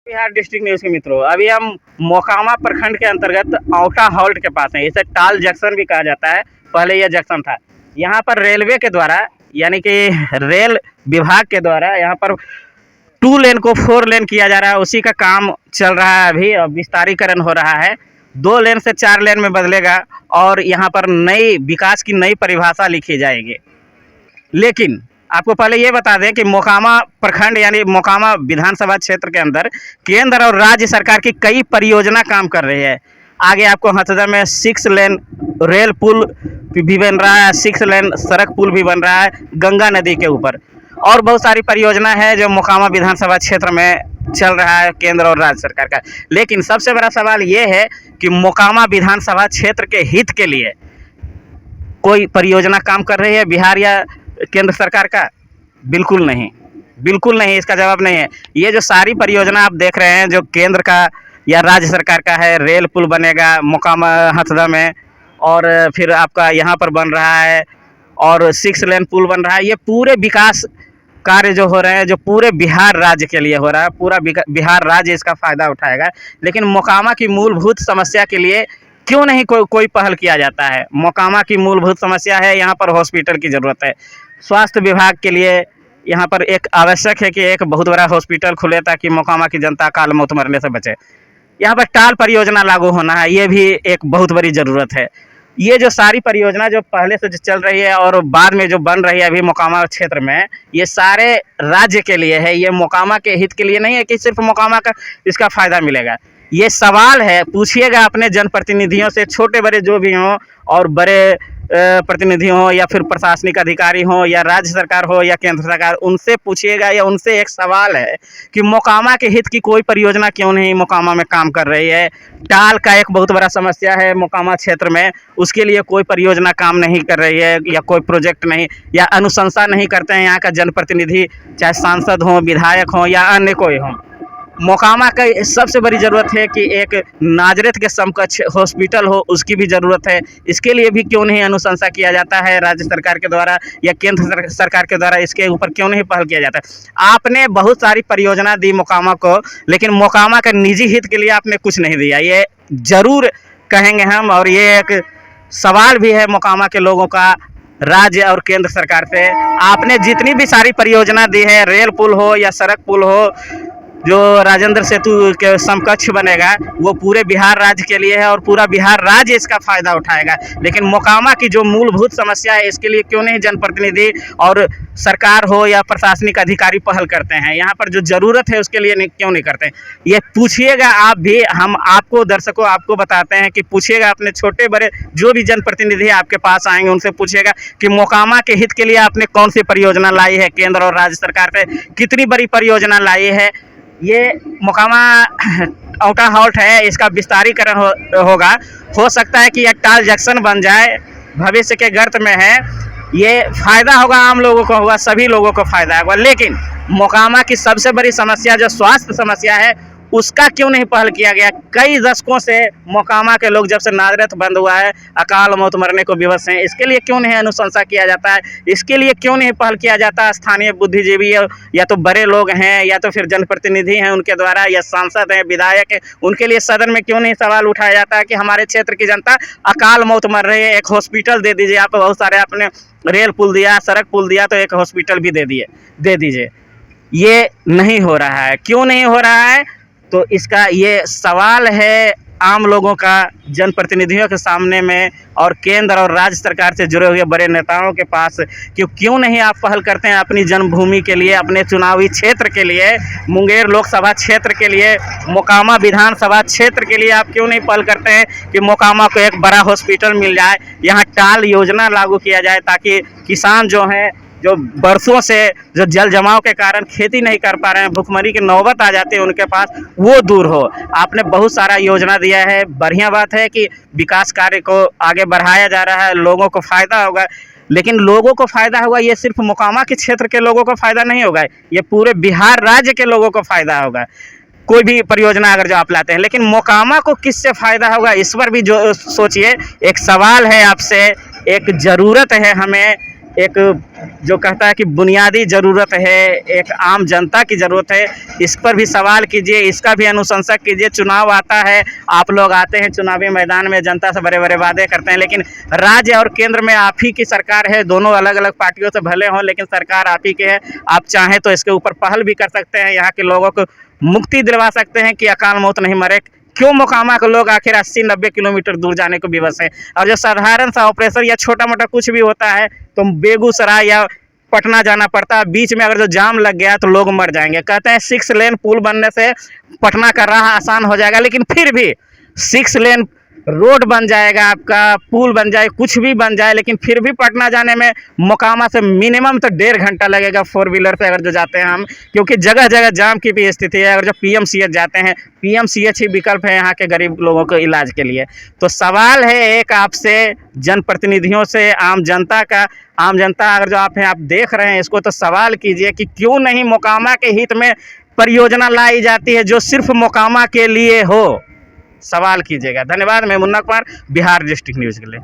Bihar district news के मित्रों, अभी हम मोकामा प्रखंड के अंतर्गत औटा हॉल्ट के पास हैं। इसे टाल जंक्शन भी कहा जाता है, पहले यह जंक्शन था। यहाँ पर रेलवे के द्वारा यानी कि रेल विभाग के द्वारा यहाँ पर 2 लेन को 4 लेन किया जा रहा है। उसी का काम चल रहा है अभी, विस्तारीकरण हो रहा है। 2 लेन से 4 लेन में बदलेगा और यहाँ पर नई विकास की नई परिभाषा लिखी जाएगी। लेकिन आपको पहले ये बता दें कि मोकामा प्रखंड यानी मोकामा विधानसभा क्षेत्र के अंदर केंद्र और राज्य सरकार की कई परियोजना काम कर रही है। आगे आपको हथदा में 6 लेन रेल पुल भी बन रहा है, 6 लेन सड़क पुल भी बन रहा है गंगा नदी के ऊपर, और बहुत सारी परियोजना है जो मोकामा विधानसभा क्षेत्र में चल रहा है केंद्र और राज्य सरकार का। लेकिन सबसे बड़ा सवाल ये है कि मोकामा विधानसभा क्षेत्र के हित के लिए कोई परियोजना काम कर रही है बिहार या केंद्र सरकार का? बिल्कुल नहीं, बिल्कुल नहीं, इसका जवाब नहीं है। ये जो सारी परियोजना आप देख रहे हैं जो केंद्र का या राज्य सरकार का है, रेल पुल बनेगा मोकामा हथदा में, और फिर आपका यहाँ पर बन रहा है, और 6 लेन पुल बन रहा है। ये पूरे विकास कार्य जो हो रहे हैं जो पूरे बिहार राज्य के लिए हो रहा है, पूरा बिहार राज्य इसका फ़ायदा उठाएगा। लेकिन मोकामा की मूलभूत समस्या के लिए क्यों नहीं कोई पहल किया जाता है? मोकामा की मूलभूत समस्या है, यहाँ पर हॉस्पिटल की ज़रूरत है। स्वास्थ्य विभाग के लिए यहाँ पर एक आवश्यक है कि एक बहुत बड़ा हॉस्पिटल खुले ताकि मोकामा की जनता अकाल मौत मरने से बचे। यहाँ पर टाल परियोजना लागू होना है, ये भी एक बहुत बड़ी ज़रूरत है। ये जो सारी परियोजना जो पहले से जो चल रही है और बाद में जो बन रही है अभी मोकामा क्षेत्र में, ये सारे राज्य के लिए है, ये मोकामा के हित के लिए नहीं है कि सिर्फ मोकामा का इसका फ़ायदा मिलेगा। ये सवाल है, पूछिएगा अपने जनप्रतिनिधियों से, छोटे बड़े जो भी हों और बड़े प्रतिनिधि हों या फिर प्रशासनिक अधिकारी हों या राज्य सरकार हो या केंद्र सरकार, उनसे पूछिएगा या उनसे एक सवाल है कि मोकामा के हित की कोई परियोजना क्यों नहीं मोकामा में काम कर रही है। टाल का एक बहुत बड़ा समस्या है मोकामा क्षेत्र में, उसके लिए कोई परियोजना काम नहीं कर रही है या कोई प्रोजेक्ट नहीं या अनुशंसा नहीं करते हैं यहाँ का जनप्रतिनिधि, चाहे सांसद हों, विधायक हों या अन्य कोई हों। मोकामा का सबसे बड़ी ज़रूरत है कि एक नाजरत के समकक्ष हॉस्पिटल हो, उसकी भी ज़रूरत है। इसके लिए भी क्यों नहीं अनुशंसा किया जाता है राज्य सरकार के द्वारा या केंद्र सरकार के द्वारा? इसके ऊपर क्यों नहीं पहल किया जाता है? आपने बहुत सारी परियोजना दी मोकामा को, लेकिन मोकामा के निजी हित के लिए आपने कुछ नहीं दिया, ये ज़रूर कहेंगे हम। और ये एक सवाल भी है मोकामा के लोगों का राज्य और केंद्र सरकार से। आपने जितनी भी सारी परियोजना दी है, रेल पुल हो या सड़क पुल हो, जो राजेंद्र सेतु के समकक्ष बनेगा, वो पूरे बिहार राज्य के लिए है और पूरा बिहार राज्य इसका फ़ायदा उठाएगा। लेकिन मोकामा की जो मूलभूत समस्या है इसके लिए क्यों नहीं जनप्रतिनिधि और सरकार हो या प्रशासनिक अधिकारी पहल करते हैं? यहाँ पर जो ज़रूरत है उसके लिए क्यों नहीं करते हैं? ये पूछिएगा आप भी, हम आपको दर्शकों आपको बताते हैं कि पूछिएगा अपने छोटे बड़े जो भी जनप्रतिनिधि आपके पास आएंगे उनसे पूछिएगा कि मोकामा के हित के लिए आपने कौन सी परियोजना लाई है केंद्र और राज्य सरकार से, कितनी बड़ी परियोजना लाई है। ये मोकामा औटा हॉल्ट है, इसका विस्तारीकरण होगा। हो सकता है कि यह टाल जंक्शन बन जाए, भविष्य के गर्त में है। ये फ़ायदा होगा, आम लोगों को होगा, सभी लोगों को फ़ायदा होगा। लेकिन मोकामा की सबसे बड़ी समस्या जो स्वास्थ्य समस्या है उसका क्यों नहीं पहल किया गया? कई दशकों से मोकामा के लोग जब से नाजरत बंद हुआ है अकाल मौत मरने को विवश हैं। इसके लिए क्यों नहीं अनुशंसा किया जाता है? इसके लिए क्यों नहीं पहल किया जाता? स्थानीय बुद्धिजीवी या तो बड़े लोग हैं या तो फिर जनप्रतिनिधि हैं उनके द्वारा, या सांसद हैं, विधायक हैं, उनके लिए सदन में क्यों नहीं सवाल उठाया जाता है कि हमारे क्षेत्र की जनता अकाल मौत मर रही है, एक हॉस्पिटल दे दीजिए। आप बहुत सारे आपने रेल पुल दिया, सड़क पुल दिया, तो एक हॉस्पिटल भी दे दीजिए। ये नहीं हो रहा है, क्यों नहीं हो रहा है? तो इसका ये सवाल है आम लोगों का जनप्रतिनिधियों के सामने में और केंद्र और राज्य सरकार से जुड़े हुए बड़े नेताओं के पास कि क्यों नहीं आप पहल करते हैं अपनी जन्मभूमि के लिए, अपने चुनावी क्षेत्र के लिए, मुंगेर लोकसभा क्षेत्र के लिए, मोकामा विधानसभा क्षेत्र के लिए आप क्यों नहीं पहल करते हैं कि मोकामा को एक बड़ा हॉस्पिटल मिल जाए, यहाँ टाल योजना लागू किया जाए ताकि किसान जो हैं जो बरसों से जो जल जमाव के कारण खेती नहीं कर पा रहे हैं, भुखमरी की नौबत आ जाती है उनके पास, वो दूर हो। आपने बहुत सारा योजना दिया है, बढ़िया बात है कि विकास कार्य को आगे बढ़ाया जा रहा है, लोगों को फ़ायदा होगा। लेकिन लोगों को फ़ायदा होगा, ये सिर्फ मोकामा के क्षेत्र के लोगों को फ़ायदा नहीं होगा, ये पूरे बिहार राज्य के लोगों को फ़ायदा होगा। कोई भी परियोजना अगर जो आप लाते हैं, लेकिन मोकामा को किससे फ़ायदा होगा इस पर भी जो सोचिए। एक सवाल है आपसे, एक ज़रूरत है हमें एक जो कहता है कि बुनियादी ज़रूरत है, एक आम जनता की ज़रूरत है, इस पर भी सवाल कीजिए, इसका भी अनुशंसा कीजिए। चुनाव आता है, आप लोग आते हैं चुनावी मैदान में, जनता से बड़े बड़े वादे करते हैं, लेकिन राज्य और केंद्र में आप ही की सरकार है। दोनों अलग अलग पार्टियों से भले हों, लेकिन सरकार आप ही की है। आप चाहें तो इसके ऊपर पहल भी कर सकते हैं, यहाँ के लोगों को मुक्ति दिलवा सकते हैं कि अकाल मौत नहीं मरे। क्यों मोकामा के लोग आखिर 80-90 किलोमीटर दूर जाने को विवश हैं? और जो साधारण सा ऑपरेशन या छोटा मोटा कुछ भी होता है तो बेगूसराय या पटना जाना पड़ता है। बीच में अगर जो जाम लग गया तो लोग मर जाएंगे। कहते हैं 6 लेन पुल बनने से पटना का राह आसान हो जाएगा, लेकिन फिर भी 6 लेन रोड बन जाएगा, आपका पुल बन जाए, कुछ भी बन जाए, लेकिन फिर भी पटना जाने में मोकामा से मिनिमम तो 1.5 घंटा लगेगा 4 व्हीलर से अगर जो जाते हैं हम, क्योंकि जगह जगह जाम की भी स्थिति है। अगर जो पीएमसीएच जाते हैं, पीएमसीएच ही विकल्प है यहाँ के गरीब लोगों को इलाज के लिए। तो सवाल है एक आपसे, जनप्रतिनिधियों से, आम जनता का। आम जनता अगर जो आप हैं, आप देख रहे हैं इसको, तो सवाल कीजिए कि क्यों नहीं मोकामा के हित में परियोजना लाई जाती है जो सिर्फ मोकामा के लिए हो। सवाल कीजिएगा। धन्यवाद। मैं मुन्ना कुमार, बिहार डिस्ट्रिक्ट न्यूज़ के लिए।